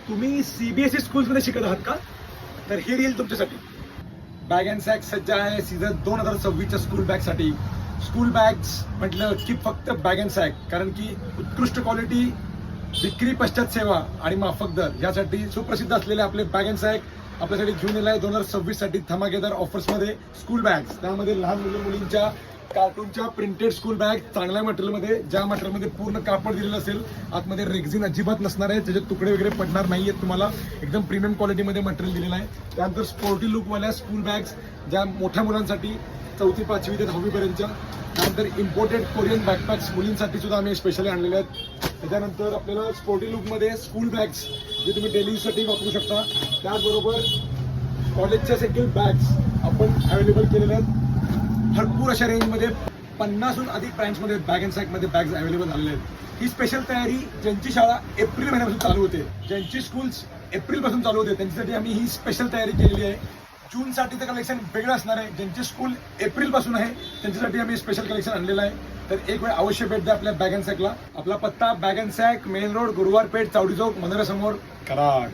तुम्ही सीबीएसई स्कूल्समध्ये शिकत आहात का? तर ही रील तुमच्यासाठी. बॅग अँड सॅक सज्ज आहे सीझन 2026च्या स्कूल बॅगसाठी. स्कूल बॅग्स म्हटलं की फक्त बॅग अँड सॅक, कारण की उत्कृष्ट क्वालिटी, विक्री पश्चात सेवा आणि माफक दर यासाठी सुप्रसिद्ध असलेले आपले बॅग अँड सॅक आपल्यासाठी घेऊन येत आहे 2026 साठी धमाकेदार ऑफर्समध्ये. स्कूल बॅग्स, त्यामध्ये लहान मुलींच्या कार्टूनच्या प्रिंटेड स्कूल बॅग चांगल्या मटेरियलमध्ये, ज्या मटेरियलमध्ये पूर्ण कापड दिलेलं असेल, आतमध्ये रेक्झिन अजिबात नसणार आहे, त्याचे तुकडे वगैरे पडणार नाही आहेत, तुम्हाला एकदम प्रीमियम क्वालिटीमध्ये मटेरियल दिलेलं आहे. त्यानंतर स्पोर्टी लुकवाल्या स्कूल बॅग्स, ज्या मोठ्या मुलांसाठी 4वी 5वी ते 10वी पर्यंतच्या. त्यानंतर इम्पोर्टेड कोरियन बॅकपॅक्स मुलींसाठी सुद्धा आम्ही स्पेशली आणलेले आहेत. त्याच्यानंतर आपल्याला स्पोर्टी लुकमध्ये स्कूल बॅग्स जे तुम्ही डेली यूजसाठी वापरू शकता. त्याचबरोबर कॉलेजच्या देखील बॅग्स आपण अवेलेबल केलेल्या आहेत. भरपूर अशा रेंजमध्ये 50हून अधिक ब्रँड्समध्ये बॅग अँड सॅकमध्ये बॅग्स अवेलेबल झालेले आहेत. ही स्पेशल तयारी, ज्यांची शाळा एप्रिल महिन्यापासून चालू होते, ज्यांची स्कूल्स एप्रिलपासून चालू होते, त्यांच्यासाठी आम्ही ही स्पेशल तयारी केलेली आहे. जूनसाठीचं कलेक्शन वेगळं असणार आहे. ज्यांची स्कूल एप्रिलपासून आहे त्यांच्यासाठी आम्ही स्पेशल कलेक्शन आणलेलं आहे. तर एक वेळ अवश्य भेट द्या आपल्या बॅग अँड सॅकला. आपला पत्ता bag and sack, main road, Guruwar Peth, चावडी चौक, मंदिरासमोर, कराड.